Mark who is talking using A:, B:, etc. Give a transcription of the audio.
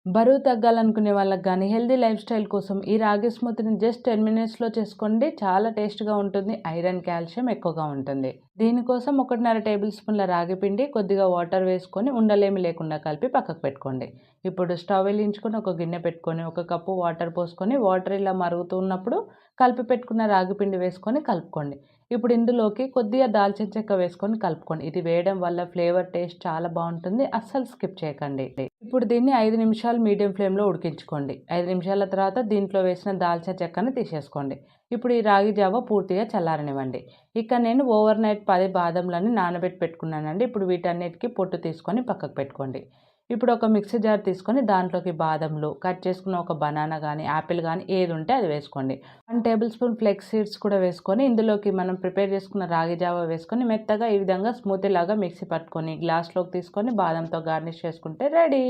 A: బరువు తగ్గాలనుకునే వాళ్ళకి గానీ, హెల్తీ లైఫ్ స్టైల్ కోసం ఈ రాగి స్మూతీని జస్ట్ 10 మినిట్స్‌లో చేసుకోండి. చాలా టేస్ట్‌గా ఉంటుంది. ఐరన్, కాల్షియం ఎక్కువగా ఉంటుంది. దీనికోసం 1½ టేబుల్ స్పూన్ల రాగి పిండి, కొద్దిగా వాటర్ వేసుకొని ఉండలేమి లేకుండా కలిపి పక్కకు పెట్టుకోండి. ఇప్పుడు స్టవ్ వెలిగించుకొని ఒక గిన్నె పెట్టుకొని, ఒక కప్పు వాటర్ పోసుకొని, వాటర్ ఇలా మరుగుతున్నప్పుడు కలిపి పెట్టుకున్న రాగి పిండి వేసుకొని కలుపుకోండి. ఇప్పుడు ఇందులోకి కొద్దిగా దాల్చిన చెక్క వేసుకొని కలుపుకోండి. ఇది వేయడం వల్ల ఫ్లేవర్, టేస్ట్ చాలా బాగుంటుంది. అస్సలు స్కిప్ చేయకండి. ఇప్పుడు దీన్ని 5 నిమిషాలు మీడియం ఫ్లేమ్లో ఉడికించుకోండి. 5 నిమిషాల తర్వాత దీంట్లో వేసిన దాల్చిన చెక్కను తీసేసుకోండి. ఇప్పుడు ఈ రాగి జావ పూర్తిగా చల్లారనివ్వండి. ఇక నేను ఓవర్ నైట్ 10 బాదంలని నానబెట్టి పెట్టుకున్నానండి. ఇప్పుడు వీటన్నిటికీ పొట్టు తీసుకొని పక్కకు పెట్టుకోండి. ఇప్పుడు ఒక మిక్సీ జార్ తీసుకొని దాంట్లోకి బాదంలు, కట్ చేసుకున్న ఒక బనానా కానీ, యాపిల్ కానీ ఏది ఉంటే అది వేసుకోండి. 1 టేబుల్ స్పూన్ ఫ్లెక్స్ సీడ్స్ కూడా వేసుకొని ఇందులోకి మనం ప్రిపేర్ చేసుకున్న రాగి జావ వేసుకొని మెత్తగా ఈ విధంగా స్మూతీ లాగా మిక్సీ పట్టుకొని గ్లాస్లోకి తీసుకొని బాదంతో గార్నిష్ చేసుకుంటే రెడీ.